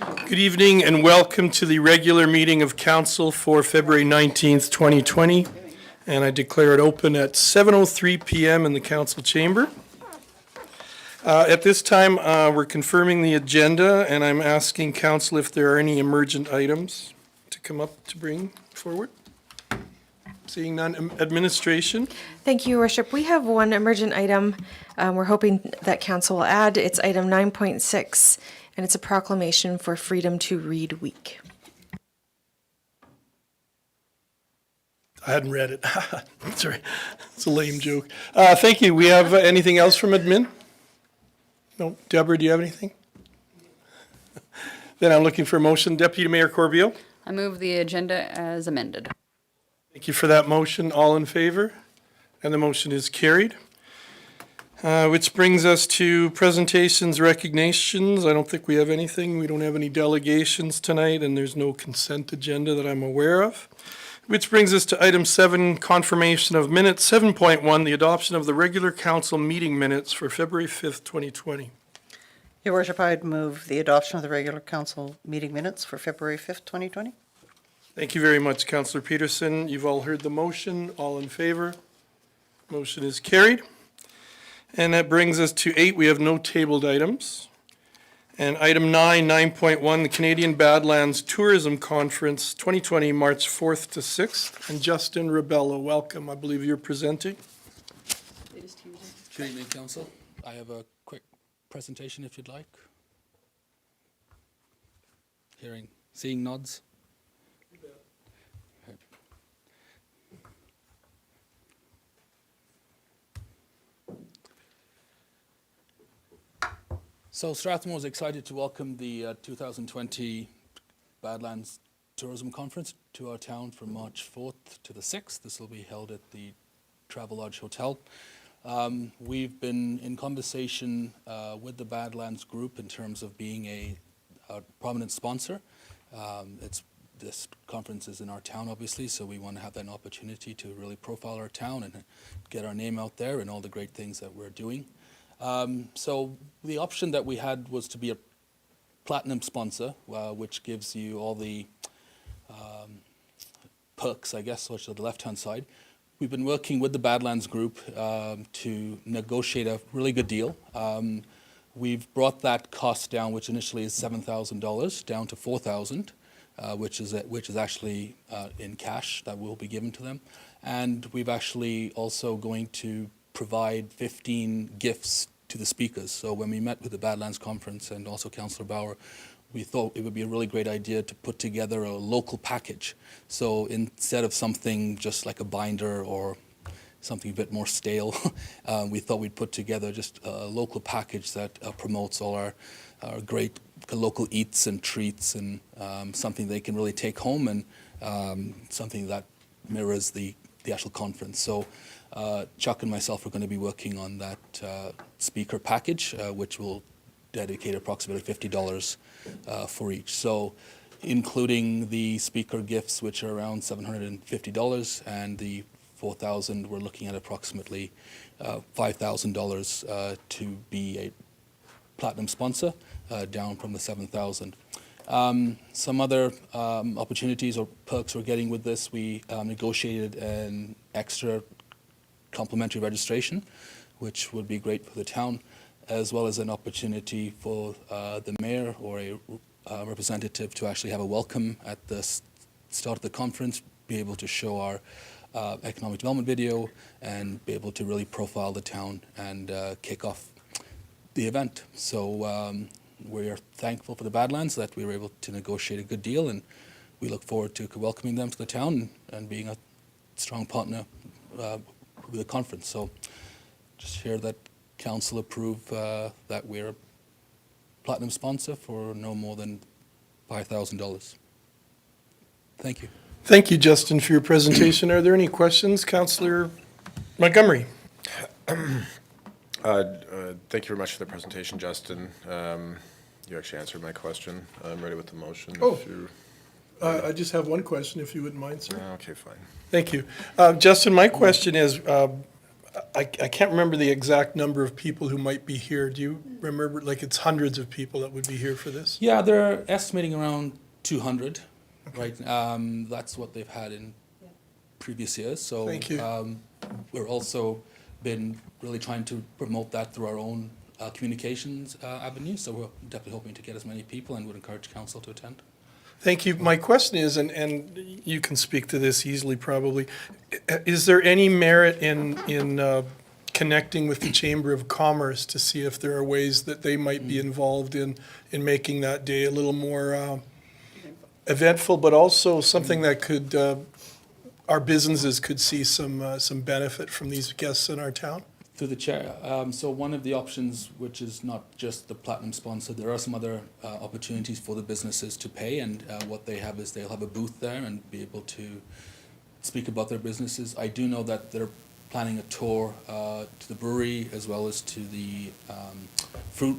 Good evening and welcome to the regular meeting of Council for February 19th, 2020. And I declare it open at 7:03 p.m. in the Council chamber. At this time, we're confirming the agenda, and I'm asking Council if there are any emergent items to come up to bring forward. Seeing none. Administration. Thank you, Your Worship. We have one emergent item we're hoping that Council will add. It's item 9.6, and it's a proclamation for Freedom to Read Week. I hadn't read it. Sorry, it's a lame joke. Thank you. We have anything else from admin? No. Deborah, do you have anything? Then I'm looking for a motion. Deputy Mayor Corbeil. I move the agenda as amended. Thank you for that motion. All in favor? And the motion is carried. Which brings us to presentations, recognitions. I don't think we have anything. We don't have any delegations tonight, and there's no consent agenda that I'm aware of. Which brings us to item 7, confirmation of minutes. 7.1, the adoption of the regular council meeting minutes for February 5th, 2020. Your Worship, I'd move the adoption of the regular council meeting minutes for February 5th, 2020. Thank you very much, Councillor Peterson. You've all heard the motion. All in favor? Motion is carried. And that brings us to 8. We have no tabled items. And item 9, 9.1, the Canadian Badlands Tourism Conference 2020, March 4th to 6th. And Justin Rebello, welcome. I believe you're presenting. Good evening, Council. I have a quick presentation if you'd like. Seeing nods. So Strathmore is excited to welcome the 2020 Badlands Tourism Conference to our town from March 4th to the 6th. This will be held at the Travelodge Hotel. We've been in conversation with the Badlands Group in terms of being a prominent sponsor. This conference is in our town, obviously, so we want to have that opportunity to really profile our town and get our name out there and all the great things that we're doing. So the option that we had was to be a platinum sponsor, which gives you all the perks, I guess, which are the left-hand side. We've been working with the Badlands Group to negotiate a really good deal. We've brought that cost down, which initially is $7,000, down to $4,000, which is actually in cash that will be given to them. And we've actually also going to provide 15 gifts to the speakers. So when we met with the Badlands Conference and also Councillor Bauer, we thought it would be a really great idea to put together a local package. So instead of something just like a binder or something a bit more stale, we thought we'd put together just a local package that promotes all our great local eats and treats and something they can really take home and something that mirrors the actual conference. So Chuck and myself are going to be working on that speaker package, which will dedicate approximately $50 for each. So including the speaker gifts, which are around $750, and the $4,000, we're looking at approximately $5,000 to be a platinum sponsor, down from the $7,000. Some other opportunities or perks we're getting with this, we negotiated an extra complimentary registration, which would be great for the town, as well as an opportunity for the mayor or a representative to actually have a welcome at the start of the conference, be able to show our economic development video and be able to really profile the town and kick off the event. So we're thankful for the Badlands that we were able to negotiate a good deal, and we look forward to welcoming them to the town and being a strong partner with the conference. So just hear that council approve that we're a platinum sponsor for no more than $5,000. Thank you. Thank you, Justin, for your presentation. Are there any questions? Councillor Montgomery. Thank you very much for the presentation, Justin. You actually answered my question. I'm ready with the motion. Oh, I just have one question, if you wouldn't mind, sir. Okay, fine. Thank you. Justin, my question is, I can't remember the exact number of people who might be here. Do you remember, like, it's hundreds of people that would be here for this? Yeah, they're estimating around 200, right? That's what they've had in previous years. So Thank you. we're also been really trying to promote that through our own communications avenue. So we're definitely hoping to get as many people and would encourage council to attend. Thank you. My question is, and you can speak to this easily probably, is there any merit in connecting with the Chamber of Commerce to see if there are ways that they might be involved in making that day a little more eventful, but also something that could, our businesses could see some benefit from these guests in our town? Through the chair. So one of the options, which is not just the platinum sponsor, there are some other opportunities for the businesses to pay, and what they have is they'll have a booth there and be able to speak about their businesses. I do know that they're planning a tour to the brewery as well as to the fruit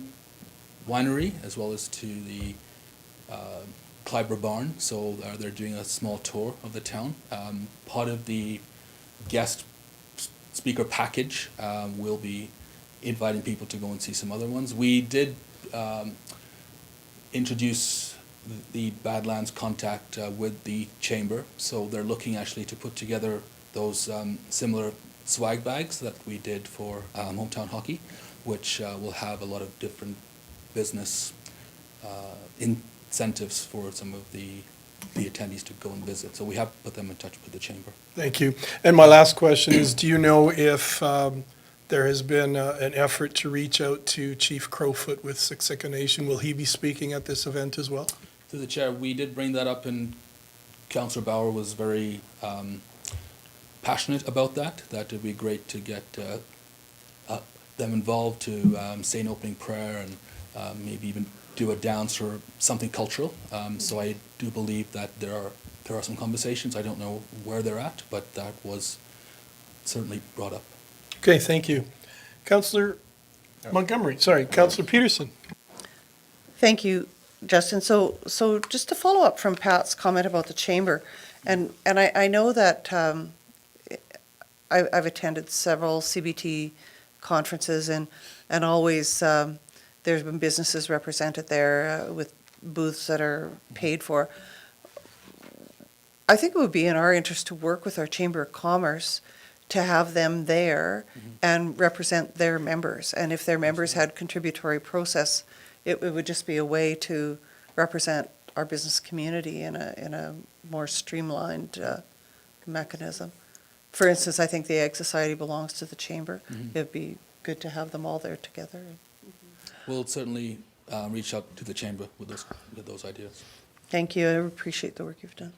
winery as well as to the Clyber Barn. So they're doing a small tour of the town. Part of the guest speaker package will be inviting people to go and see some other ones. We did introduce the Badlands contact with the chamber, so they're looking actually to put together those similar swag bags that we did for hometown hockey, which will have a lot of different business incentives for some of the attendees to go and visit. So we have put them in touch with the chamber. Thank you. And my last question is, do you know if there has been an effort to reach out to Chief Crowfoot with Siksika Nation? Will he be speaking at this event as well? Through the chair, we did bring that up, and Councillor Bauer was very passionate about that it would be great to get them involved to say an opening prayer and maybe even do a dance or something cultural. So I do believe that there are some conversations. I don't know where they're at, but that was certainly brought up. Okay, thank you. Councillor Montgomery, sorry, Councillor Peterson. Thank you, Justin. So just to follow up from Pat's comment about the chamber, and I know that I've attended several CBT conferences, and always there's been businesses represented there with booths that are paid for. I think it would be in our interest to work with our Chamber of Commerce to have them there and represent their members. And if their members had contributory process, it would just be a way to represent our business community in a more streamlined mechanism. For instance, I think the Egg Society belongs to the Chamber. It'd be good to have them all there together. We'll certainly reach out to the chamber with those ideas. Thank you. I appreciate the work you've done.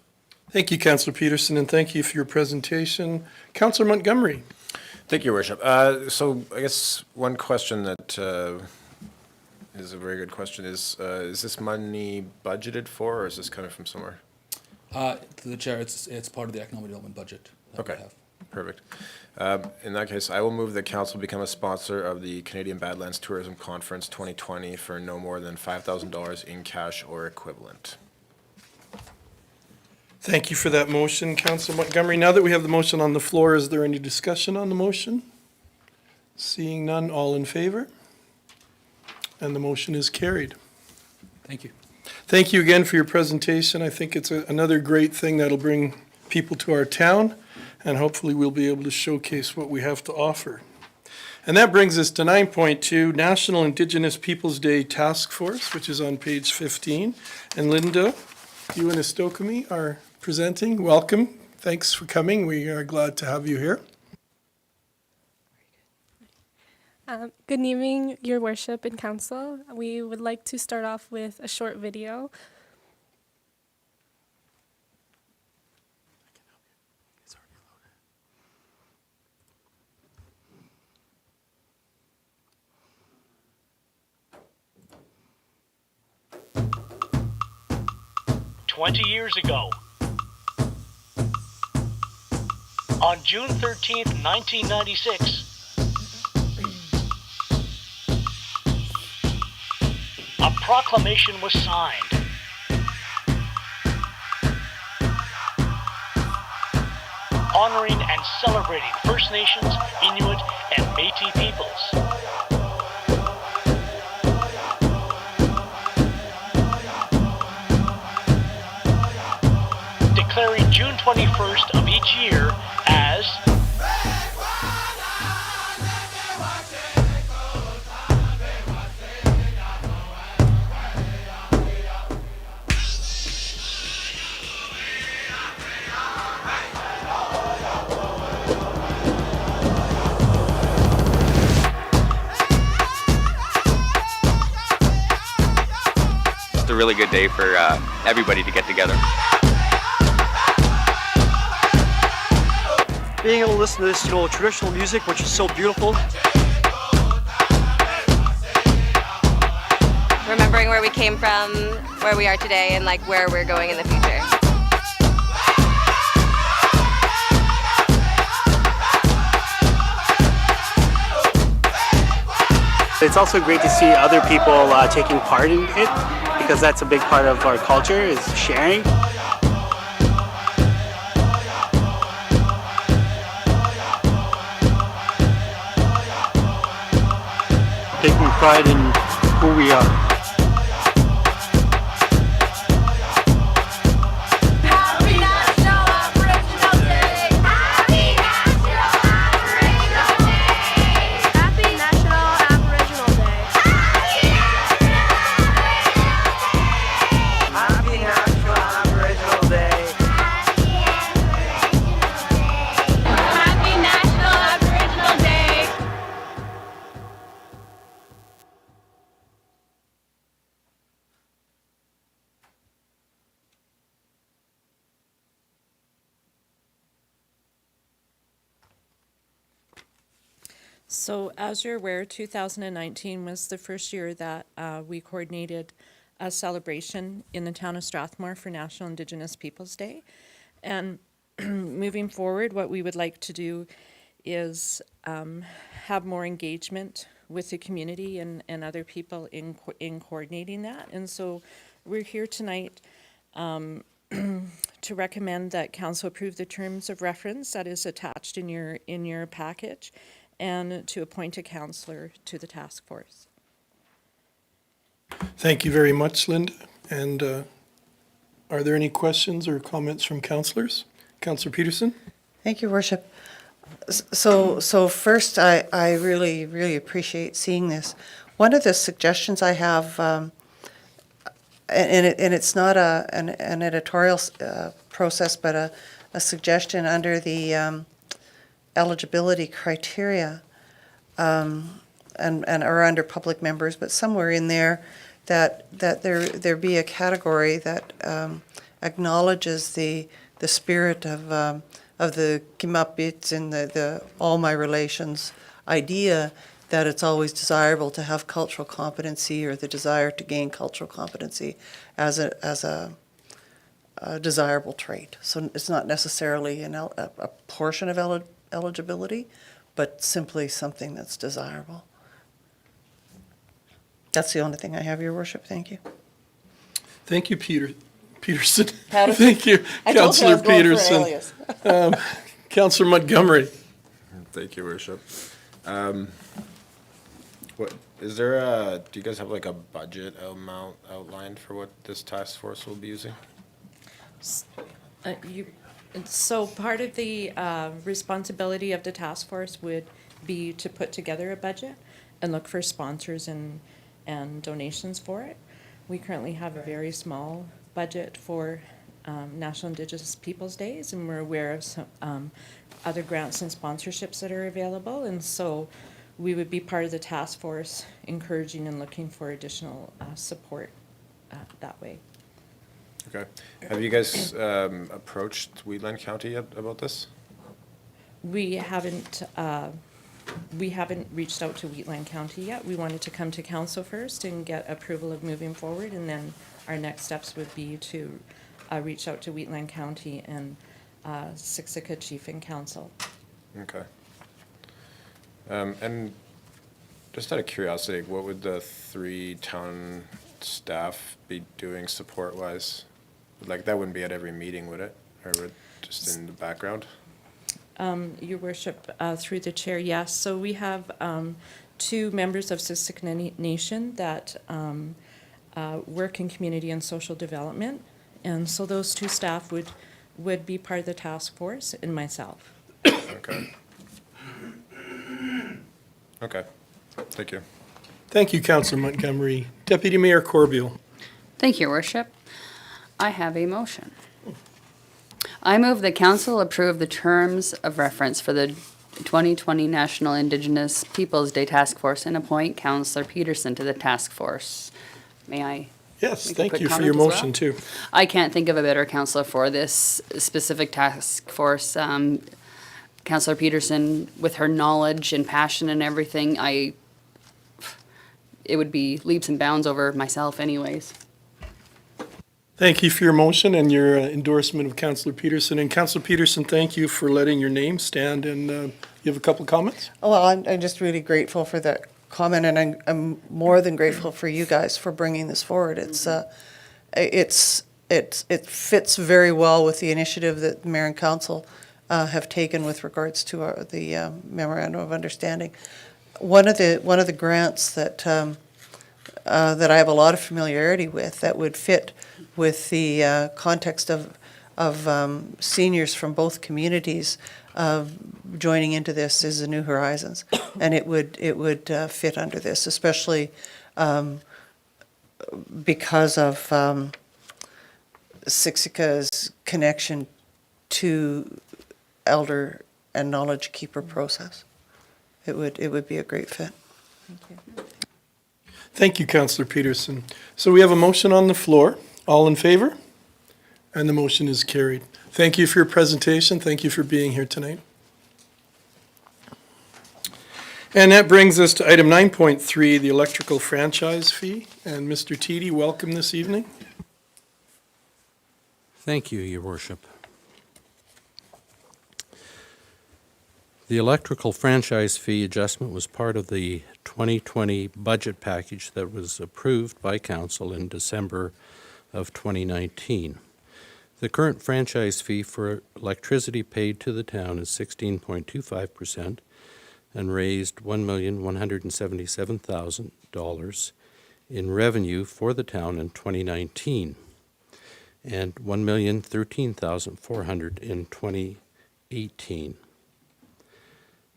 Thank you, Councillor Peterson, and thank you for your presentation. Councillor Montgomery. Thank you, Your Worship. So I guess one question that is a very good question is this money budgeted for, or is this coming from somewhere? To the chair, it's part of the economic development budget that we Okay, have. perfect. In that case, I will move that council become a sponsor of the Canadian Badlands Tourism Conference 2020 for no more than $5,000 in cash or equivalent. Thank you for that motion, Councillor Montgomery. Now that we have the motion on the floor, is there any discussion on the motion? Seeing none, all in favor? And the motion is carried. Thank you. Thank you again for your presentation. I think it's another great thing that'll bring people to our town, and hopefully we'll be able to showcase what we have to offer. And that brings us to 9.2, National Indigenous Peoples Day Task Force, which is on page 15. And Linda, you and Estokami are presenting. Welcome. Thanks for coming. We are glad to have you here. Good evening, Your Worship and Council. We would like to start off with a short video. Years ago, on June 13th, 1996, a proclamation was signed. honoring and celebrating First Nations, Inuit, and Métis peoples. Declaring June 21st of each year as It's a really good day for everybody to get together. Being able to listen to this, traditional music, which is so beautiful. Remembering where we came from, where we are today, and like where we're going in the future. It's also great to see other people taking part in it, because that's a big part of our culture, is sharing. Taking pride in who we are. Happy National Aboriginal Day! Happy National Aboriginal Day! Happy National Aboriginal Day! Happy National Aboriginal Day. Happy National Aboriginal Day! So as you're aware, 2019 was the first year that we coordinated a celebration in the town of Strathmore for National Indigenous Peoples Day. And moving forward, what we would like to do is have more engagement with the community and other people in coordinating that. And so we're here tonight to recommend that council approve the terms of reference that is attached in your package, and to appoint a councillor to the task force. Thank you very much, Linda. And are there any questions or comments from councillors? Councillor Peterson? Thank you, Worship. So first, I really, really appreciate seeing this. One of the suggestions I have, and it's not an editorial process, but a suggestion under the eligibility criteria, and or under public members, but somewhere in there that there be a category that acknowledges the spirit of the Kimapits and the all my relations idea, that it's always desirable to have cultural competency, or the desire to gain cultural competency as a desirable trait. So it's not necessarily a portion of eligibility, but simply something that's desirable. That's the only thing I have, Your Worship. Thank you. Thank you, Peterson. Patterson? Thank you, I told you I Councillor was going for an Peterson. alias. Councillor Montgomery. Thank you, Worship. What is there? Do you guys have like a budget amount outlined for what this task force will be using? So part of the responsibility of the task force would be to put together a budget and look for sponsors and donations for it. We currently have a very small budget for National Indigenous Peoples Days, and we're aware of some other grants and sponsorships that are available, and so we would be part of the task force encouraging and looking for additional support that way. Okay. Have you guys approached Wheatland County yet about this? We haven't reached out to Wheatland County yet. We wanted to come to council first and get approval of moving forward, and then our next steps would be to reach out to Wheatland County and Siksika Chief and Council. Okay. And just out of curiosity, what would the 3 town staff be doing support-wise? Like, that wouldn't be at every meeting, would it? Or would just in the background? Your Worship, through the chair, yes. So we have 2 members of Siksika Nation that work in community and social development. And so those 2 staff would be part of the task force and myself. Okay. Okay, thank you. Thank you, Councillor Montgomery. Deputy Mayor Corbeil. Thank you, Your Worship. I have a motion. I move the council approve the terms of reference for the 2020 National Indigenous Peoples Day Task Force and appoint Councillor Peterson to the task force. May I? Yes, make a thank quick you for comment your as well? motion, too. I can't think of a better councillor for this specific task force. Councillor Peterson, with her knowledge and passion and everything, it would be leaps and bounds over myself anyways. Thank you for your motion and your endorsement of Councillor Peterson. And Councillor Peterson, thank you for letting your name stand. And you have a couple of comments? Well, I'm just really grateful for that comment, and I'm more than grateful for you guys for bringing this forward. It fits very well with the initiative that the Mayor and Council have taken with regards to the Memorandum of Understanding. One of the grants that I have a lot of familiarity with that would fit with the context of seniors from both communities joining into this is the New Horizons, and it would fit under this, especially because of Siksika's connection to elder and knowledge keeper process. It would be a great fit. Thank you. Thank you, Councillor Peterson. So we have a motion on the floor. All in favor? And the motion is carried. Thank you for your presentation. Thank you for being here tonight. And that brings us to item 9.3, the electrical franchise fee. And Mr. Teedy, welcome this evening. Thank you, Your Worship. The electrical franchise fee adjustment was part of the 2020 budget package that was approved by Council in December of 2019. The current franchise fee for electricity paid to the town is 16.25% and raised $1,177,000 in revenue for the town in 2019 and $1,013,400 in 2018.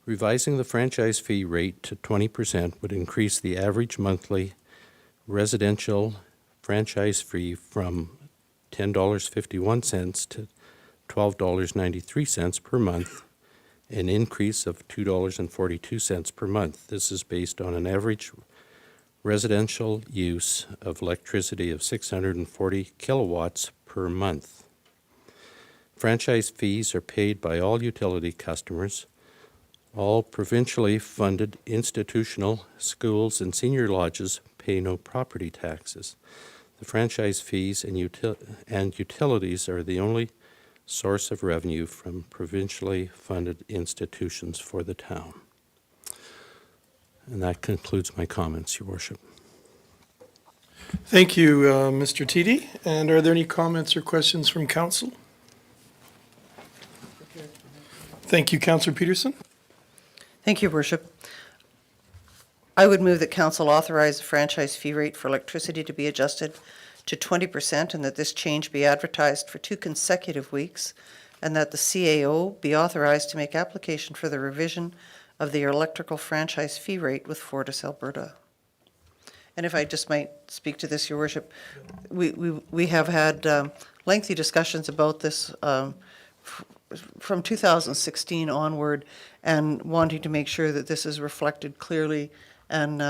Revising the franchise fee rate to 20% would increase the average monthly residential franchise fee from $10.51 to $12.93 per month, an increase of $2.42 per month. This is based on an average residential use of electricity of 640 kilowatts per month. Franchise fees are paid by all utility customers. All provincially funded institutional schools and senior lodges pay no property taxes. The franchise fees and utilities are the only source of revenue from provincially funded institutions for the town. And that concludes my comments, Your Worship. Thank you, Mr. Teedy. And are there any comments or questions from council? Thank you, Councillor Peterson. Thank you, Worship. I would move that Council authorize the franchise fee rate for electricity to be adjusted to 20% and that this change be advertised for 2 consecutive weeks and that the CAO be authorized to make application for the revision of the electrical franchise fee rate with Fortis Alberta. And if I just might speak to this, Your Worship, we have had lengthy discussions about this from 2016 onward, and wanting to make sure that this is reflected clearly and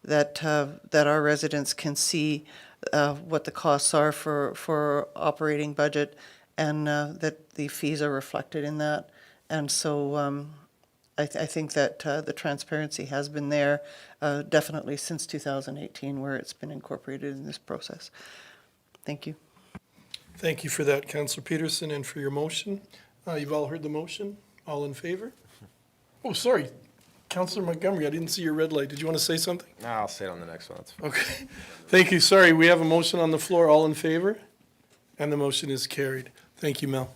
that our residents can see what the costs are for operating budget, and that the fees are reflected in that. And so I think that the transparency has been there definitely since 2018, where it's been incorporated in this process. Thank you. Thank you for that, Councillor Peterson, and for your motion. You've all heard the motion. All in favor? Oh, sorry. Councillor Montgomery, I didn't see your red light. Did you want to say something? No, I'll say it on the next one. That's fine. Okay. Thank you. Sorry, we have a motion on the floor. All in favor? And the motion is carried. Thank you, Mel.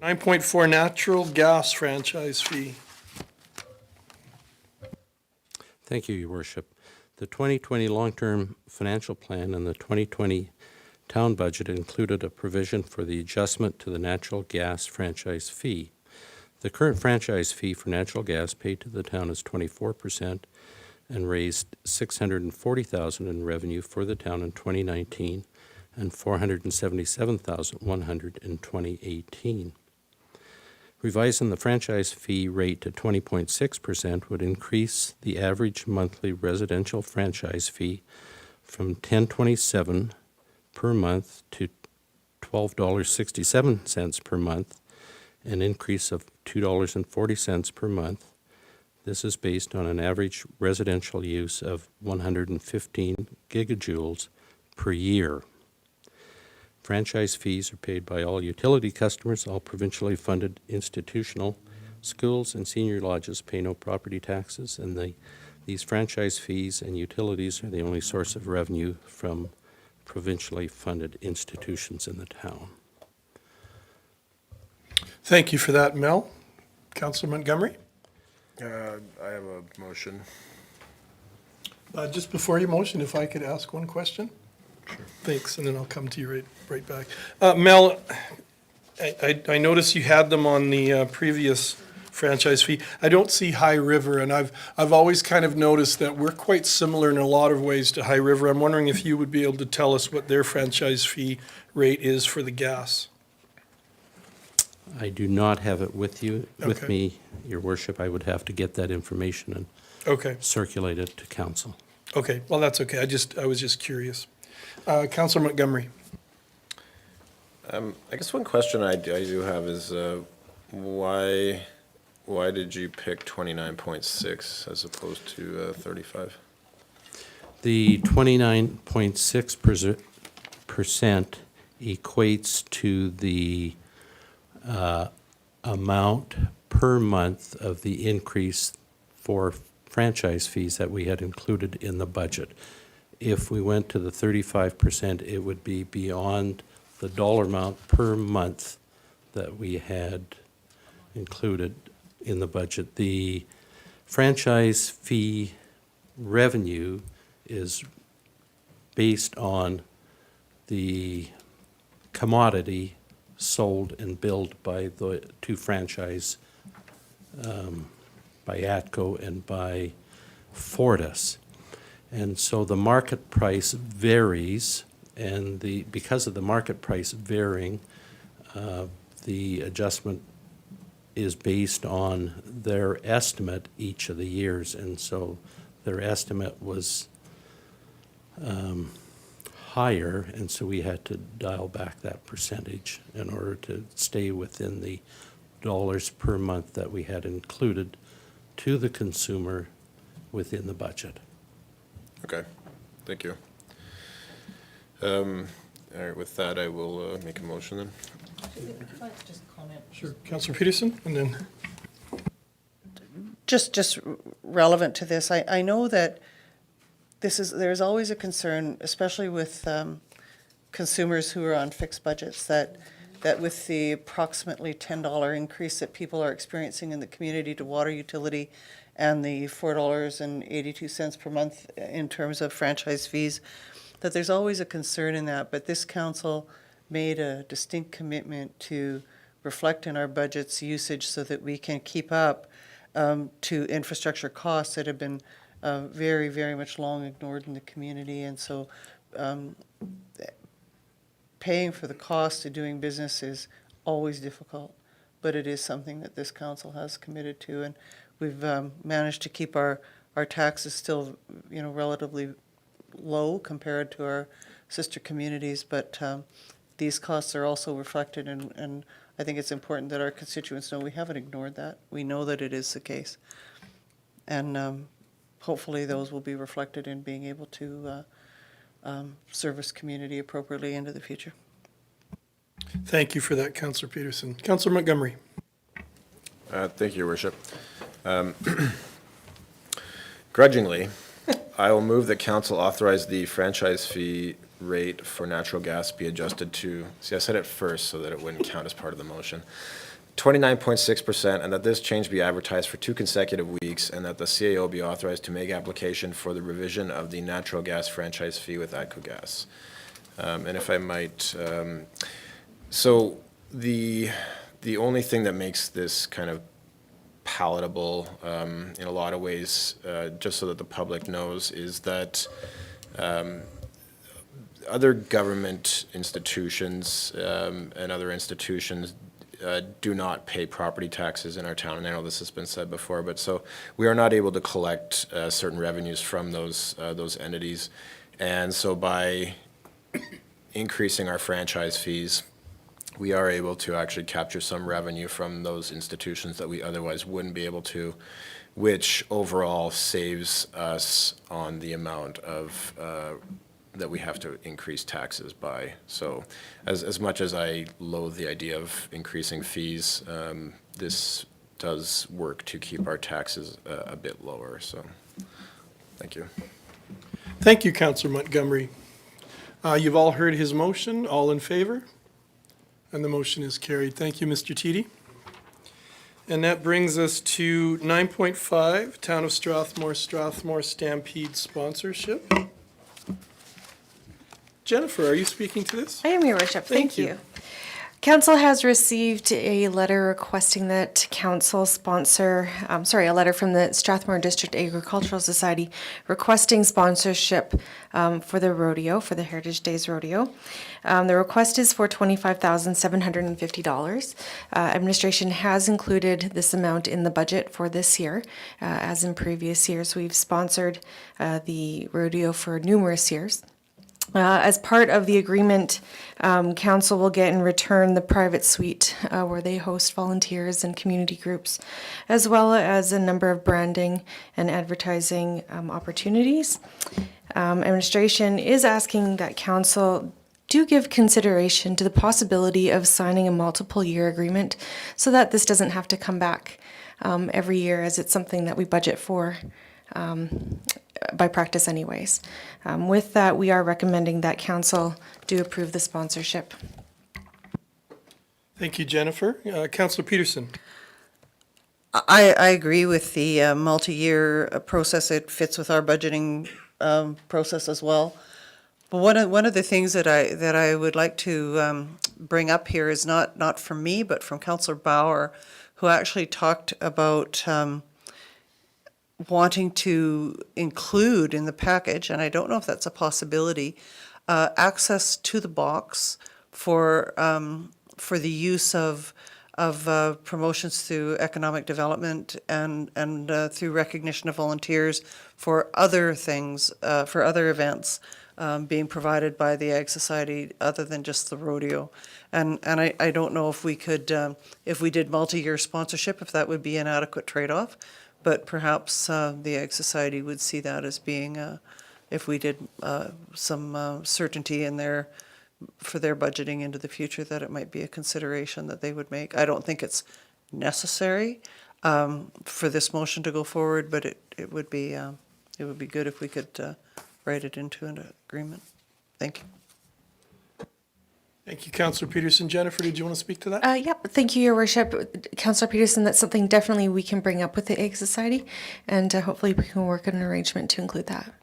9.4 natural gas franchise fee. Thank you, Your Worship. The 2020 long-term financial plan and the 2020 town budget included a provision for the adjustment to the natural gas franchise fee. The current franchise fee for natural gas paid to the town is 24% and raised $640,000 in revenue for the town in 2019 and $477,100 in 2018. Revising the franchise fee rate to 20.6% would increase the average monthly residential franchise fee from $10.27 per month to $12.67 per month, an increase of $2.40 per month. This is based on an average residential use of 115 gigajoules per year. Franchise fees are paid by all utility customers. All provincially funded institutional schools and senior lodges pay no property taxes, and these franchise fees and utilities are the only source of revenue from provincially funded institutions in the town. Thank you for that, Mel. Councillor Montgomery? I have a motion. Just before your motion, if I could ask one question? Sure. Thanks, and then I'll come to you right back. Mel, I noticed you had them on the previous franchise fee. I don't see High River, and I've always kind of noticed that we're quite similar in a lot of ways to High River. I'm wondering if you would be able to tell us what their franchise fee rate is for the gas. I do not have it with Okay. me, Your Worship. I would have to get that information and circulate it to council. Okay, well, that's okay. I was just curious. Councillor Montgomery. I guess one question I do have is why did you pick 29.6 as opposed to 35? The 29.6% equates to the amount per month of the increase for franchise fees that we had included in the budget. If we went to the 35%, it would be beyond the dollar amount per month that we had included in the budget. The franchise fee revenue is based on the commodity sold and billed by the two franchise, by ATCO and by Fortis. And so the market price varies, and because of the market price varying, the adjustment is based on their estimate each of the years, and so their estimate was higher, and so we had to dial back that percentage in order to stay within the dollars per month that we had included to the consumer within the budget. Okay, thank you. All right, with that, I will make a motion then. If I could just comment. Sure, Councillor Peterson, and then. Just relevant to this, I know that there's always a concern, especially with consumers who are on fixed budgets, that with the approximately $10 increase that people are experiencing in the community to water utility and the $4.82 per month in terms of franchise fees, that there's always a concern in that. But this council made a distinct commitment to reflect in our budget's usage so that we can keep up to infrastructure costs that have been very, very much long ignored in the community. And so paying for the cost of doing business is always difficult, but it is something that this council has committed to, and we've managed to keep our taxes still, relatively low compared to our sister communities, but these costs are also reflected, and I think it's important that our constituents know we haven't ignored that. We know that it is the case, and hopefully those will be reflected in being able to service community appropriately into the future. Thank you for that, Councillor Peterson. Councillor Montgomery. Thank you, Your Worship. Grudgingly, I will move that council authorize the franchise fee rate for natural gas be adjusted to, see, I said it first so that it wouldn't count as part of the motion, 29.6%, and that this change be advertised for 2 consecutive weeks, and that the CAO be authorized to make application for the revision of the natural gas franchise fee with ATCO Gas. And if I might, so the only thing that makes this kind of palatable in a lot of ways, just so that the public knows, is that other government institutions and other institutions do not pay property taxes in our town, and I know this has been said before, but so we are not able to collect certain revenues from those entities, and so by increasing our franchise fees, we are able to actually capture some revenue from those institutions that we otherwise wouldn't be able to, which overall saves us on the amount of that we have to increase taxes by. So as much as I loathe the idea of increasing fees, this does work to keep our taxes a bit lower. So thank you. Thank you, Councillor Montgomery. You've all heard his motion. All in favor? And the motion is carried. Thank you, Mr. Teedy. And that brings us to 9.5, Town of Strathmore Stampede sponsorship. Jennifer, are you speaking to this? I am, Your Worship. Thank Thank you. you. Council has received a letter requesting that council sponsor, a letter from the Strathmore District Agricultural Society requesting sponsorship for the rodeo, for the Heritage Days Rodeo. The request is for $25,750. Administration has included this amount in the budget for this year. As in previous years, we've sponsored the rodeo for numerous years. As part of the agreement, council will get in return the private suite where they host volunteers and community groups, as well as a number of branding and advertising opportunities. Administration is asking that council do give consideration to the possibility of signing a multiple-year agreement so that this doesn't have to come back every year, as it's something that we budget for by practice anyways. With that, we are recommending that council do approve the sponsorship. Thank you, Jennifer. Councillor Peterson. I agree with the multi-year process. It fits with our budgeting process as well. But one of the things that I would like to bring up here is not from me, but from Councillor Bauer, who actually talked about wanting to include in the package, and I don't know if that's a possibility, access to the box for the use of promotions through economic development and through recognition of volunteers for other things, for other events being provided by the Ag Society other than just the rodeo. And I don't know if we could, if we did multi-year sponsorship, if that would be an adequate trade-off. But perhaps the Ag Society would see that as being, if we did some certainty in there for their budgeting into the future, that it might be a consideration that they would make. I don't think it's necessary for this motion to go forward, but it would be good if we could write it into an agreement. Thank you. Thank you, Councillor Peterson. Jennifer, did you want to speak to that? Yep, thank you, Your Worship. Councillor Peterson, that's something definitely we can bring up with the Ag Society, and hopefully we can work on an arrangement to include that.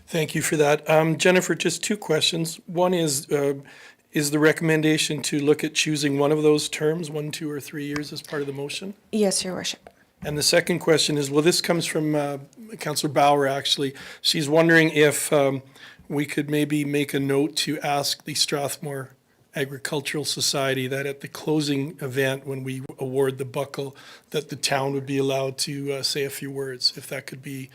Thank you for that. Jennifer, just 2 questions. One is the recommendation to look at choosing one of those terms, 1, 2, or 3 years as part of the motion? Yes, Your Worship. And the second question is, well, this comes from Councillor Bauer, actually. She's wondering if we could maybe make a note to ask the Strathmore Agricultural Society that at the closing event, when we award the buckle, that the town would be allowed to say a few words, if that could be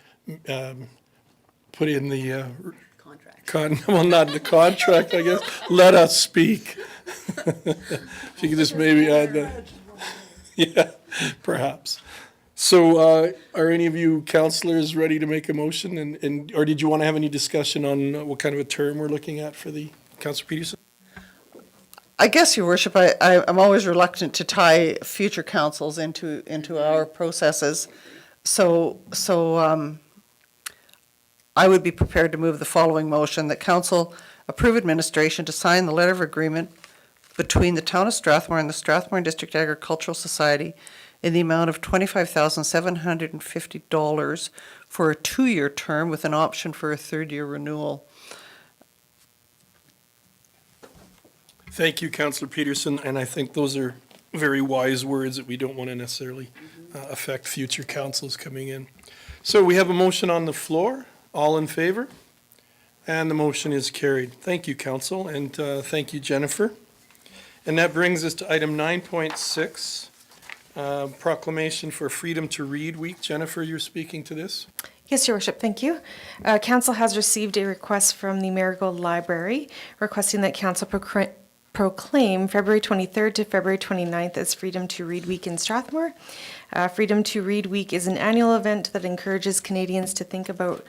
put in the contract. Well, not in the contract, I guess. Let us speak. If you could just maybe add that. Yeah, perhaps. So are any of you councillors ready to make a motion? And or did you want to have any discussion on what kind of a term we're looking at for the Councillor Peterson? I guess, Your Worship, I'm always reluctant to tie future councils into our processes. So I would be prepared to move the following motion: that council approve administration to sign the letter of agreement between the Town of Strathmore and the Strathmore District Agricultural Society in the amount of $25,750 for a 2-year term with an option for a 3rd-year renewal. Thank you, Councillor Peterson, and I think those are very wise words that we don't want to necessarily affect future councils coming in. So we have a motion on the floor. All in favor? And the motion is carried. Thank you, Council, and thank you, Jennifer. And that brings us to item 9.6, proclamation for Freedom to Read Week. Jennifer, you're speaking to this? Yes, Your Worship, thank you. Council has received a request from the Marigold Library requesting that Council proclaim February 23rd to February 29th as Freedom to Read Week in Strathmore. Freedom to Read Week is an annual event that encourages Canadians to think about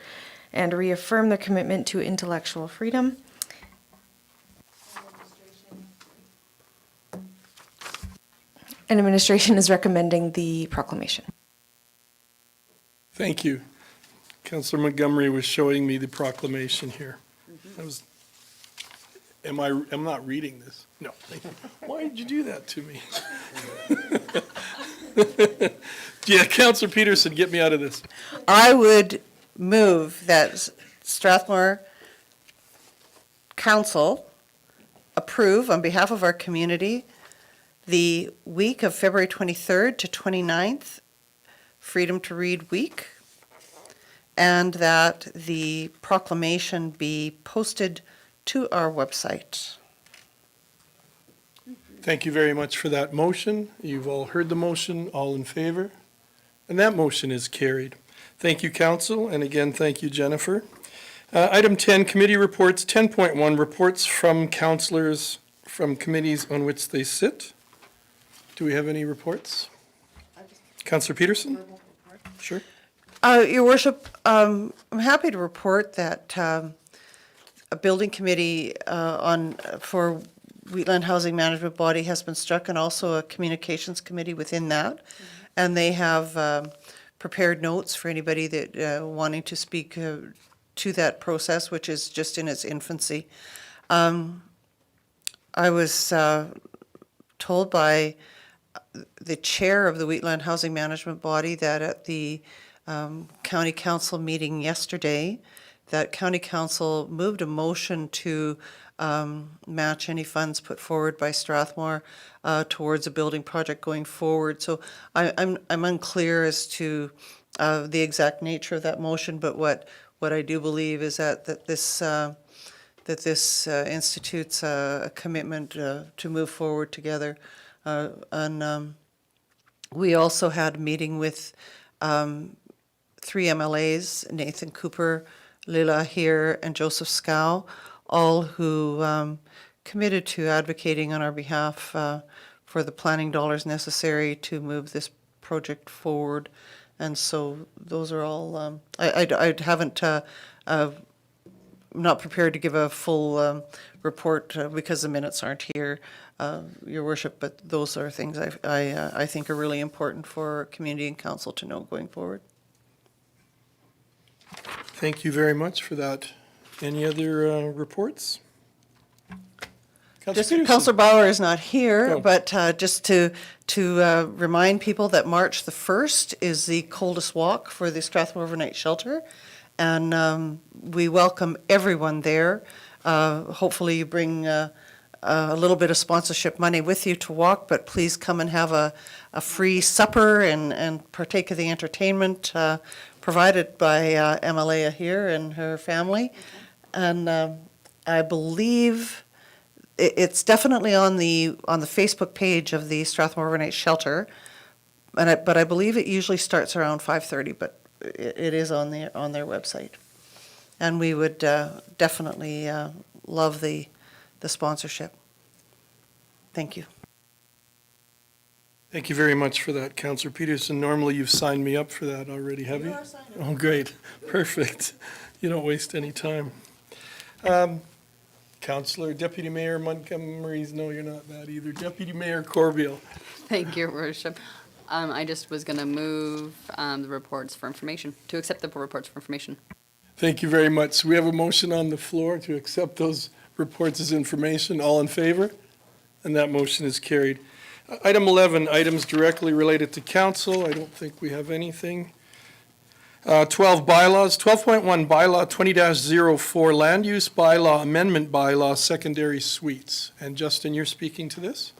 and reaffirm their commitment to intellectual freedom. And administration is recommending the proclamation. Thank you. Councillor Montgomery was showing me the proclamation here. I was, I'm not reading this. No. Thank you. Why did you do that to me? Yeah, Councillor Peterson, get me out of this. I would move that Strathmore Council approve on behalf of our community the week of February 23rd to 29th, Freedom to Read Week, and that the proclamation be posted to our website. Thank you very much for that motion. You've all heard the motion. All in favor? And that motion is carried. Thank you, Council, and again, thank you, Jennifer. Item 10, committee reports. 10.1, reports from councillors from committees on which they sit. Do we have any reports? Councillor Peterson? Sure. Your Worship, I'm happy to report that a building committee for Wheatland Housing Management Body has been struck, and also a communications committee within that. And they have prepared notes for anybody that wanting to speak to that process, which is just in its infancy. I was told by the chair of the Wheatland Housing Management Body that at the County Council meeting yesterday, that County Council moved a motion to match any funds put forward by Strathmore towards a building project going forward. So I'm unclear as to the exact nature of that motion, but what I do believe is that this institutes a commitment to move forward together. And we also had a meeting with 3 MLAs, Nathan Cooper, Lila Ahir, and Joseph Scow, all who committed to advocating on our behalf for the planning dollars necessary to move this project forward. And so those are all, I haven't, I'm not prepared to give a full report because the minutes aren't here, Your Worship, but those are things I think are really important for community and council to know going forward. Thank you very much for that. Any other reports? Councillor Bauer is not here, No. but just to remind people that March the 1st is the coldest walk for the Strathmore Overnight Shelter, and we welcome everyone there. Hopefully you bring a little bit of sponsorship money with you to walk, but please come and have a free supper and partake of the entertainment provided by MLA here and her family. And I believe it's definitely on the Facebook page of the Strathmore Overnight Shelter, but I believe it usually starts around 5:30, but it is on their website. And we would definitely love the sponsorship. Thank you. Thank you very much for that, Councillor Peterson. Normally you've signed me up for that already, have you? Oh, great. Perfect. You don't waste any time. Councillor, Deputy Mayor Montgomery's, no, you're not that either. Deputy Mayor Corbeil. Thank you, Your Worship. I just was going to move the reports for information, to accept the reports for information. Thank you very much. We have a motion on the floor to accept those reports as information. All in favor? And that motion is carried. Item 11, items directly related to council. I don't think we have anything. 12 bylaws, 12.1 bylaw 20-04 land use bylaw amendment bylaw secondary suites. And Justin, you're speaking to this?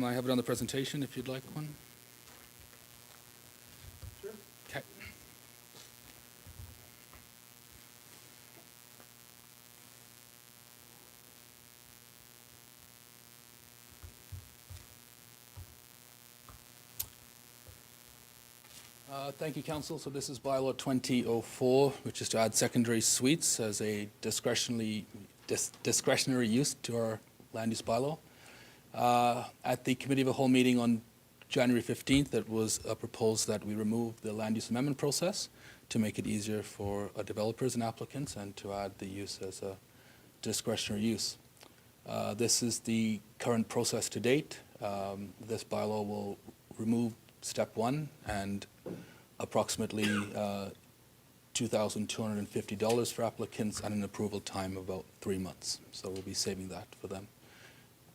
I have it on the presentation if you'd like one. Sure. Okay. Thank you, Council. So this is bylaw 2004, which is to add secondary suites as a discretionary use to our land use bylaw. At the Committee of the Whole meeting on January 15th, it was proposed that we remove the land use amendment process to make it easier for developers and applicants and to add the use as a discretionary use. This is the current process to date. This bylaw will remove step one and approximately $2,250 for applicants and an approval time of about 3 months. So we'll be saving that for them.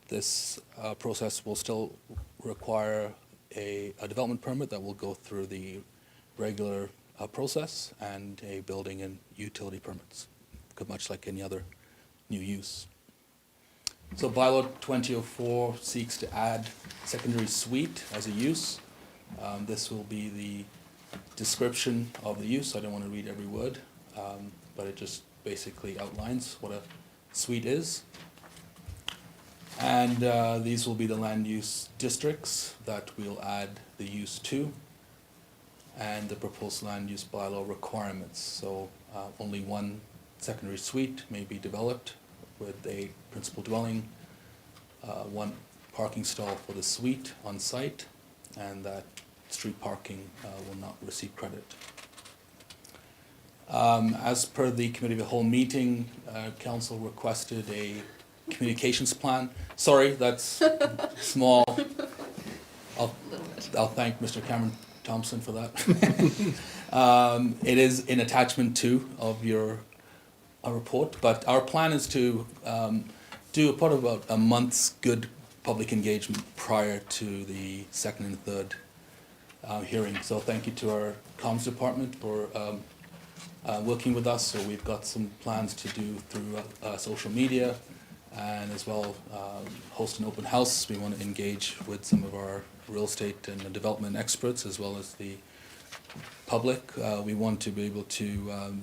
This process will still require a development permit that will go through the regular process and a building and utility permits, much like any other new use. So bylaw 2004 seeks to add secondary suite as a use. This will be the description of the use. I don't want to read every word, but it just basically outlines what a suite is. And these will be the land use districts that we'll add the use to, and the proposed land use bylaw requirements. So only one secondary suite may be developed with a principal dwelling, one parking stall for the suite on site, and that street parking will not receive credit. As per the Committee of the Whole meeting, Council requested a communications plan. Sorry, that's small. I'll thank Mr. Cameron Thompson for that. It is in attachment 2 of your report, but our plan is to do about a month's good public engagement prior to the second and third hearing. So thank you to our comms department for working with us. So we've got some plans to do through social media, and as well host an open house. We want to engage with some of our real estate and development experts as well as the public. We want to be able to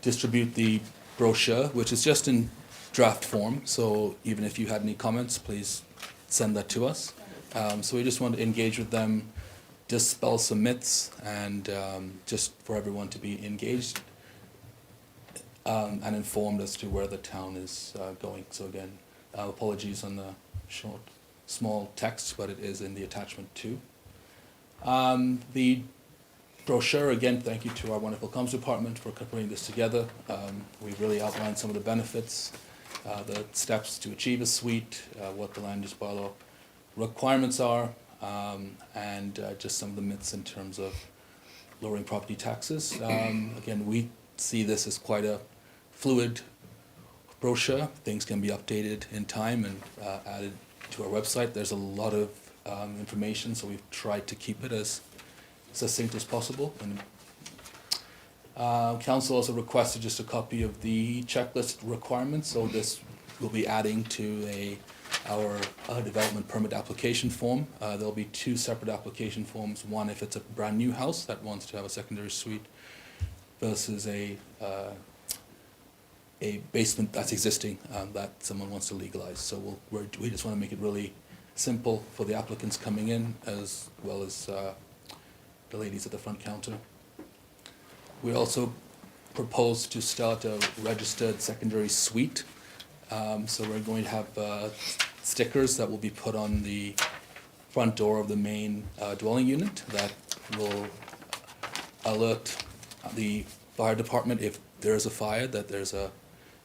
distribute the brochure, which is just in draft form, so even if you had any comments, please send that to us. So we just want to engage with them, dispel some myths, and just for everyone to be engaged and informed as to where the town is going. So again, apologies on the small text, but it is in the attachment 2. The brochure, again, thank you to our wonderful comms department for putting this together. We really outlined some of the benefits, the steps to achieve a suite, what the land use bylaw requirements are, and just some of the myths in terms of lowering property taxes. Again, we see this as quite a fluid brochure. Things can be updated in time and added to our website. There's a lot of information, so we've tried to keep it as succinct as possible. And Council also requested just a copy of the checklist requirements, so this will be adding to our development permit application form. There'll be 2 separate application forms, one if it's a brand new house that wants to have a secondary suite versus a basement that's existing that someone wants to legalize. So we just want to make it really simple for the applicants coming in as well as the ladies at the front counter. We also propose to start a registered secondary suite. So we're going to have stickers that will be put on the front door of the main dwelling unit that will alert the fire department if there is a fire, that there's a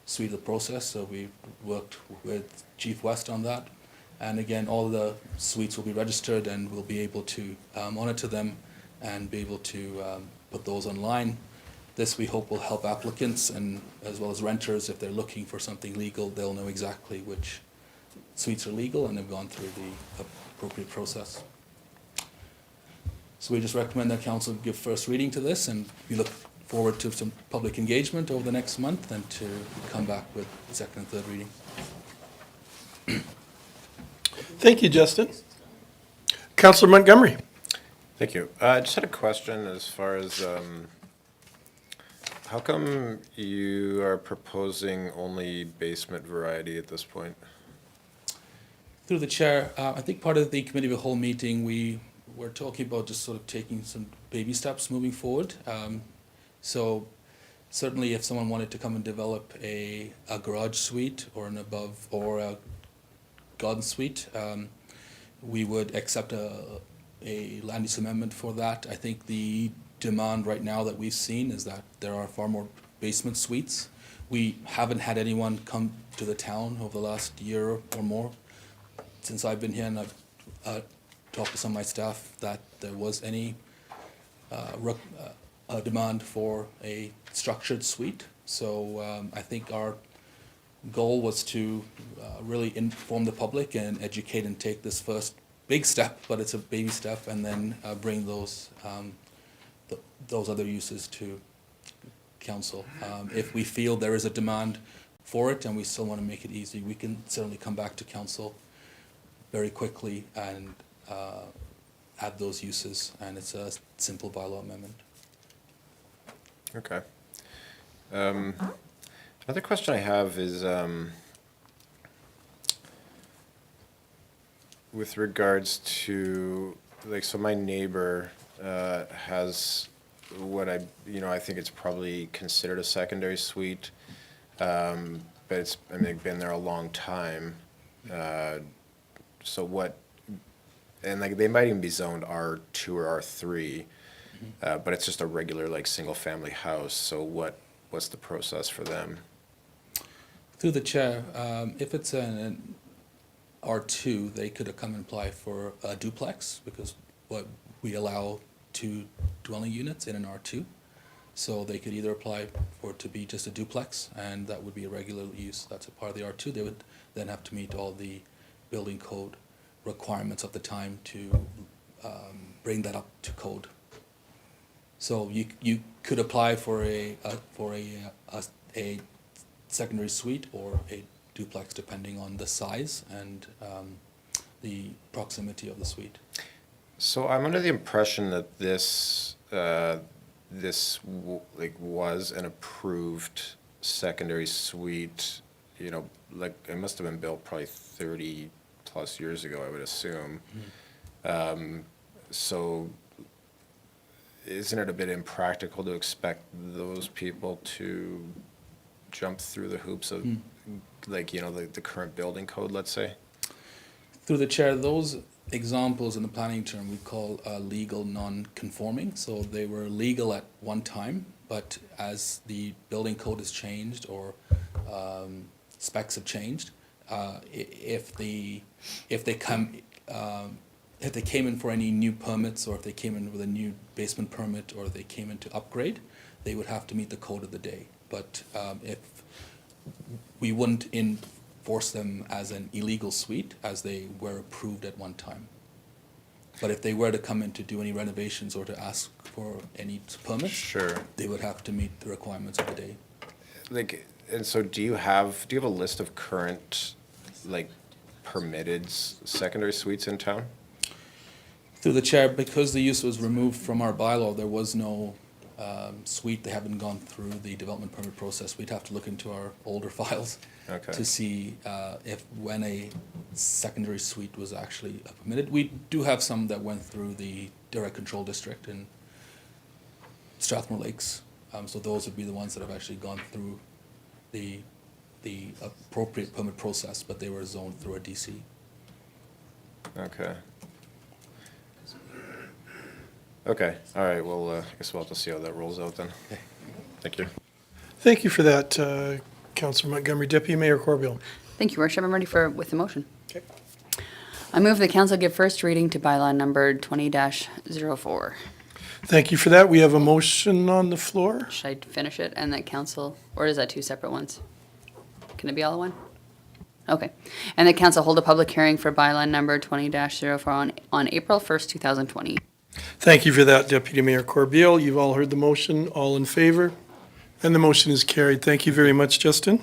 suite of process. So we worked with Chief West on that. And again, all of the suites will be registered, and we'll be able to monitor them and be able to put those online. This, we hope, will help applicants and as well as renters. If they're looking for something legal, they'll know exactly which suites are legal and have gone through the appropriate process. So we just recommend that council give first reading to this, and we look forward to some public engagement over the next month and to come back with second and third reading. Thank you, Justin. Councillor Montgomery. Thank you. I just had a question as far as how come you are proposing only basement variety at this point? Through the chair, I think part of the committee of the whole meeting, we were talking about just sort of taking some baby steps moving forward. So certainly if someone wanted to come and develop a garage suite or an above or a garden suite, we would accept a land use amendment for that. I think the demand right now that we've seen is that there are far more basement suites. We haven't had anyone come to the town over the last year or more since I've been here, and I've talked to some of my staff that there was any demand for a structured suite. So I think our goal was to really inform the public and educate and take this first big step, but it's a baby step, and then bring those other uses to council. If we feel there is a demand for it and we still want to make it easy, we can certainly come back to council very quickly and add those uses, and it's a simple bylaw amendment. Okay. Another question I have is with regards to, like, so my neighbor has what I think it's probably considered a secondary suite, but it's, I mean, they've been there a long time. So what, and like they might even be zoned R2 or R3, but it's just a regular like single family house. So what's the process for them? Through the chair, if it's an R2, they could come and apply for a duplex, because what we allow 2 dwelling units in an R2. So they could either apply for it to be just a duplex, and that would be a regular use. That's a part of the R2. They would then have to meet all the building code requirements of the time to bring that up to code. So you could apply for a secondary suite or a duplex, depending on the size and the proximity of the suite. So I'm under the impression that this was an approved secondary suite. You know, like it must have been built probably 30 plus years ago, I would assume. So isn't it a bit impractical to expect those people to jump through the hoops of like, the current building code, let's say? Through the chair, those examples in the planning term we call legal non-conforming. So they were legal at one time, but as the building code has changed or specs have changed, if they came in for any new permits, or if they came in with a new basement permit, or they came in to upgrade, they would have to meet the code of the day. But if we wouldn't enforce them as an illegal suite, as they were approved at one time. But if they were to come in to do any renovations or to ask for any permits, sure, they would have to meet the requirements of the day. Like, and so do you have a list of current, like, permitted secondary suites in town? Through the chair, because the use was removed from our bylaw, there was no suite. They haven't gone through the development permit process. We'd have to look into our older files to see when a secondary suite was actually permitted. We do have some that went through the direct control district in Strathmore Lakes. So those would be the ones that have actually gone through the appropriate permit process, but they were zoned through a DC. Okay. Okay, all right, well, I guess we'll have to see how that rolls out then. Thank you. Thank you for that, Councillor Montgomery. Deputy Mayor Corbeil. Thank you, Worship. I'm ready with the motion. Okay. I move the council give first reading to bylaw number 20-04. Thank you for that. We have a motion on the floor. Should I finish it and that council, or is that two separate ones? Can it be all in one? Okay. And the council hold a public hearing for bylaw number 20-04 on April 1st, 2020. Thank you for that, Deputy Mayor Corbeil. You've all heard the motion. All in favor? And the motion is carried. Thank you very much, Justin.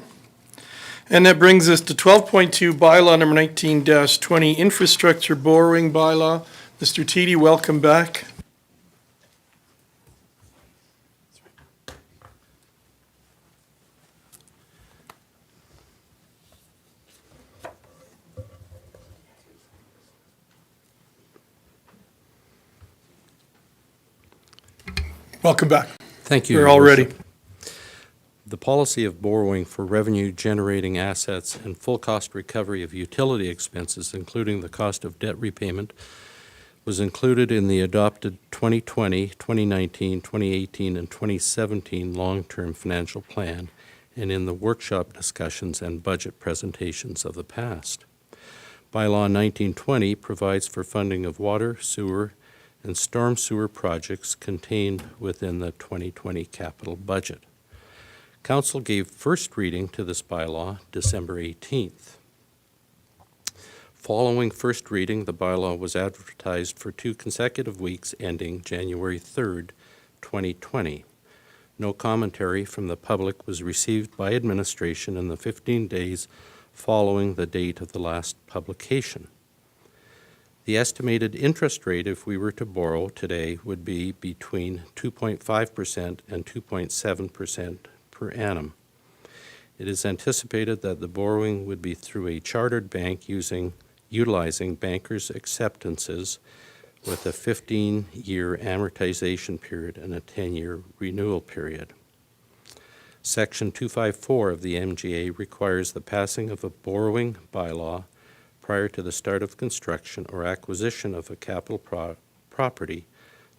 And that brings us to 12.2, bylaw number 19-20, infrastructure borrowing bylaw. Mr. Teedy, welcome back. Welcome back. Thank you. We're Your all ready. Worship. The policy of borrowing for revenue-generating assets and full cost recovery of utility expenses, including the cost of debt repayment, was included in the adopted 2020, 2019, 2018, and 2017 long-term financial plan and in the workshop discussions and budget presentations of the past. Bylaw 1920 provides for funding of water, sewer, and storm sewer projects contained within the 2020 capital budget. Council gave first reading to this bylaw December 18th. Following first reading, the bylaw was advertised for 2 consecutive weeks ending January 3rd, 2020. No commentary from the public was received by administration in the 15 days following the date of the last publication. The estimated interest rate if we were to borrow today would be between 2.5% and 2.7% per annum. It is anticipated that the borrowing would be through a chartered bank utilizing bankers' acceptances with a 15-year amortization period and a 10-year renewal period. Section 254 of the MGA requires the passing of a borrowing bylaw prior to the start of construction or acquisition of a capital property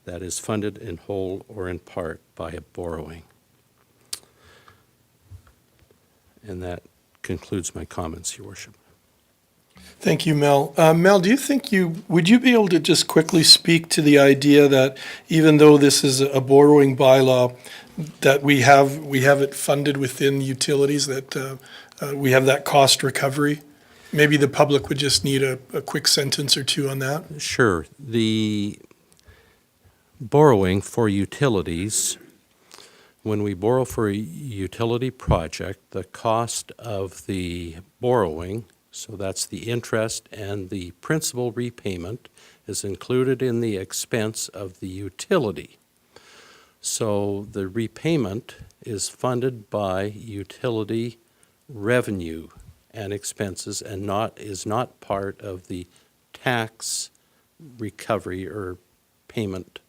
that is funded in whole or in part by a borrowing. And that concludes my comments, Your Worship. Thank you, Mel. Mel, do you think would you be able to just quickly speak to the idea that even though this is a borrowing bylaw, that we have it funded within utilities, that we have that cost recovery? Maybe the public would just need a quick sentence or two on that. Sure. The borrowing for utilities, when we borrow for a utility project, the cost of the borrowing, so that's the interest and the principal repayment, is included in the expense of the utility. So the repayment is funded by utility revenue and expenses and is not part of the tax recovery or payment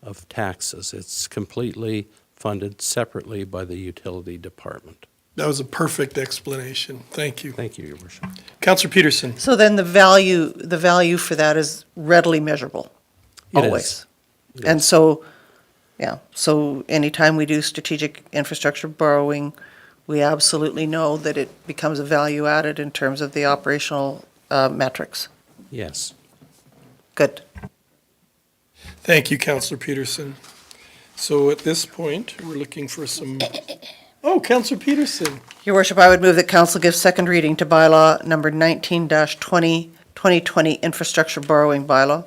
of taxes. It's completely funded separately by the utility department. That was a perfect explanation. Thank you. Thank you, Your Worship. Councillor Peterson. So then the value for that is readily measurable, It always. is. It And is. so, yeah, so anytime we do strategic infrastructure borrowing, we absolutely know that it becomes a value added in terms of the operational metrics. Yes. Good. Thank you, Councillor Peterson. So at this point, we're looking for some, Councillor Peterson. Your Worship, I would move that council give second reading to bylaw number 19-20, 2020 infrastructure borrowing bylaw.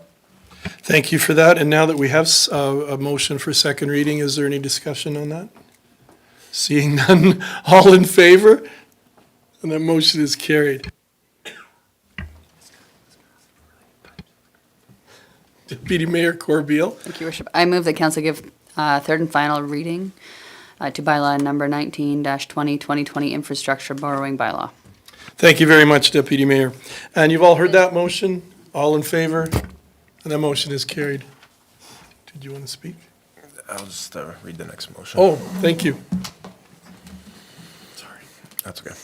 Thank you for that. And now that we have a motion for second reading, is there any discussion on that? Seeing none, all in favor? And that motion is carried. Deputy Mayor Corbeil. Thank you, Worship. I move that council give third and final reading to bylaw number 19-20, 2020 infrastructure borrowing bylaw. Thank you very much, Deputy Mayor. And you've all heard that motion? All in favor? And that motion is carried. Did you want to speak? I'll just read the next motion. Oh, thank you. Sorry. That's okay.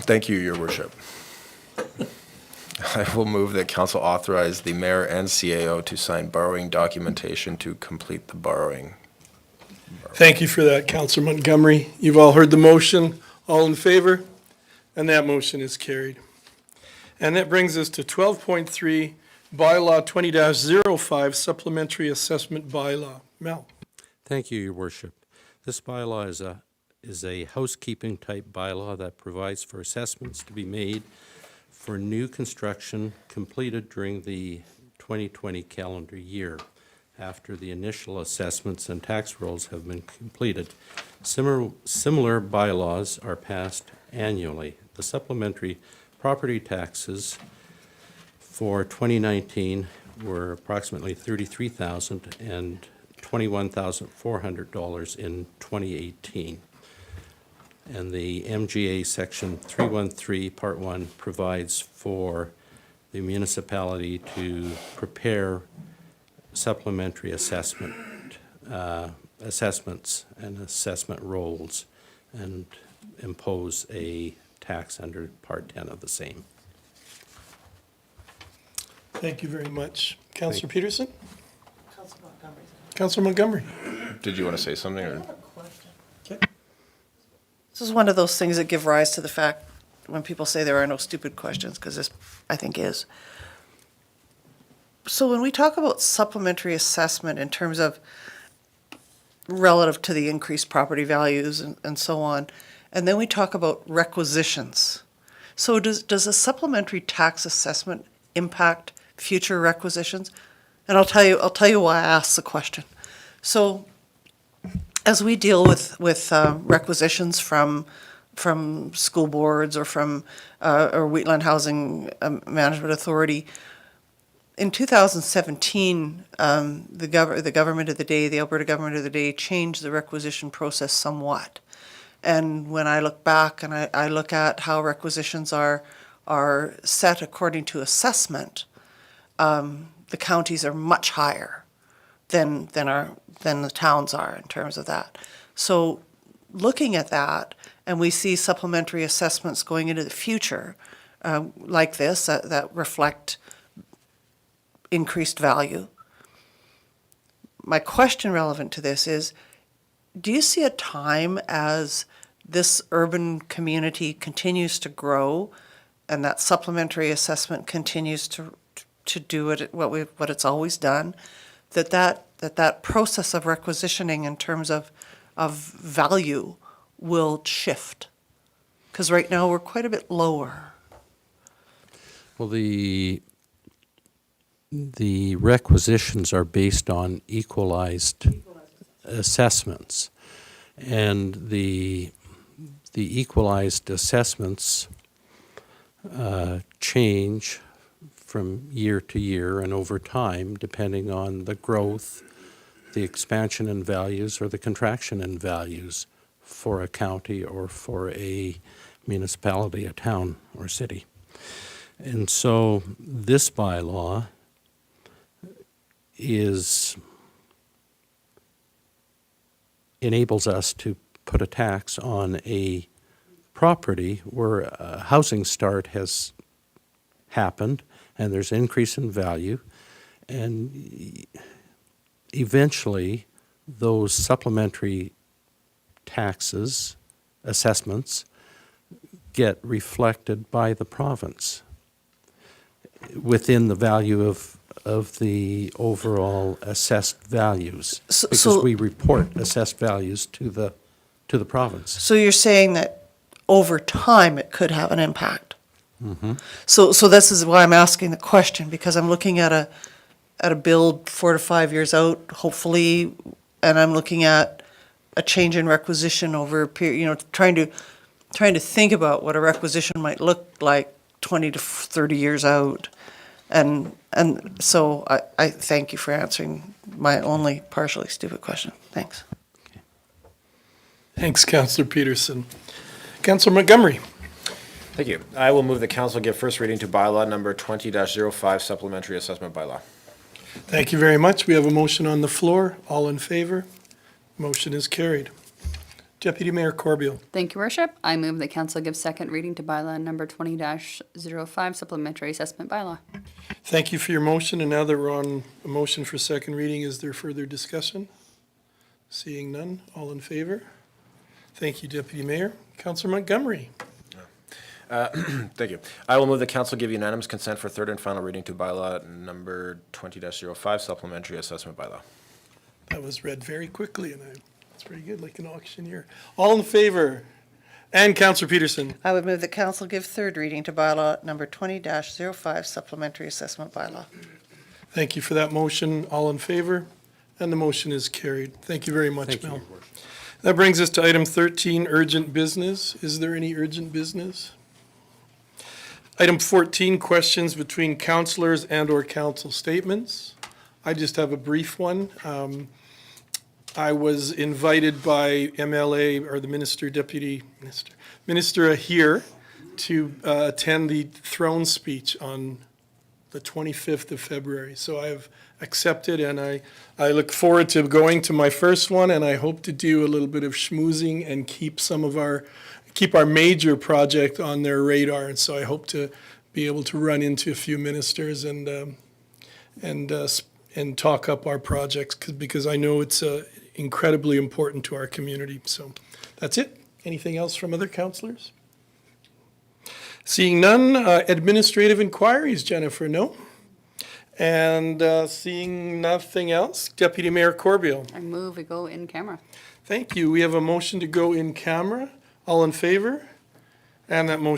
Thank you, Your Worship. I will move that council authorize the mayor and CAO to sign borrowing documentation to complete the borrowing. Thank you for that, Councillor Montgomery. You've all heard the motion. All in favor? And that motion is carried. And that brings us to 12.3, Bylaw 20-05, Supplementary Assessment Bylaw. Mel. Thank you, Your Worship. This bylaw is a housekeeping type bylaw that provides for assessments to be made for new construction completed during the 2020 calendar year after the initial assessments and tax rolls have been completed. Similar bylaws are passed annually. The supplementary property taxes for 2019 were approximately $33,000 and $21,400 in 2018. And the MGA Section 313, Part 1, provides for the municipality to prepare supplementary assessments and assessment rolls and impose a tax under Part 10 of the same. Thank you very much. Councillor Peterson? Councillor Montgomery? Did you want to say something? Or? This is one of those things that give rise to the fact when people say there are no stupid questions, because this, I think, is. So when we talk about supplementary assessment in terms of relative to the increased property values and so on, and then we talk about requisitions. So does a supplementary tax assessment impact future requisitions? And I'll tell you why I asked the question. So as we deal with requisitions from school boards or from or Wheatland Housing Management Authority, in 2017, the government of the day, the Alberta government of the day, changed the requisition process somewhat. And when I look back and I look at how requisitions are set according to assessment, the counties are much higher than the towns are in terms of that. So looking at that, and we see supplementary assessments going into the future like this that reflect increased value. My question relevant to this is, do you see a time as this urban community continues to grow and that supplementary assessment continues to do what it's always done, that process of requisitioning in terms of value will shift? Because right now we're quite a bit lower. Well, the requisitions are based on equalized assessments, and the equalized assessments change from year to year and over time, depending on the growth, the expansion in values, or the contraction in values for a county or for a municipality, a town or city. And so this bylaw enables us to put a tax on a property where a housing start has happened and there's an increase in value, and eventually those supplementary taxes, assessments, get reflected by the province within the value of the overall assessed values, because we report assessed values to the province. So you're saying that over time it could have an impact? Mm-hmm. So this is why I'm asking the question, because I'm looking at a build 4 to 5 years out, hopefully, and I'm looking at a change in requisition over a period, trying to think about what a requisition might look like 20 to 30 years out. And so I thank you for answering my only partially stupid question. Thanks. Okay. Thanks, Councillor Peterson. Councillor Montgomery. Thank you. I will move the council give first reading to bylaw number 20-05, supplementary assessment bylaw. Thank you very much. We have a motion on the floor. All in favor? Motion is carried. Deputy Mayor Corbeil. Thank you, Worship. I move that council give second reading to bylaw number 20-05, supplementary assessment bylaw. Thank you for your motion, and now that we're on a motion for second reading, is there further discussion? Seeing none, all in favor? Thank you, Deputy Mayor. Councillor Montgomery. Thank you. I will move the council give unanimous consent for third and final reading to bylaw number 20-05, supplementary assessment bylaw. That was read very quickly, and it's pretty good, like an auctioneer. All in favor? And Councillor Peterson. I would move that council give third reading to bylaw number 20-05, supplementary assessment bylaw. Thank you for that motion. All in favor? And the motion is carried. Thank you very much, Thank you, Mel. Your Worship. That brings us to item 13, urgent business. Is there any urgent business? Item 14, questions between councillors and/or council statements. I just have a brief one. I was invited by MLA, or the minister here to attend the throne speech on the 25th of February. So I have accepted, and I look forward to going to my first one, and I hope to do a little bit of schmoozing and keep our major project on their radar. And so I hope to be able to run into a few ministers and talk up our projects, because I know it's incredibly important to our community. So that's it. Anything else from other councillors? Seeing none, administrative inquiries, Jennifer, no? And seeing nothing else, Deputy Mayor Corbeil. I move we go in camera. Thank you. We have a motion to go in camera. All in favor? And that motion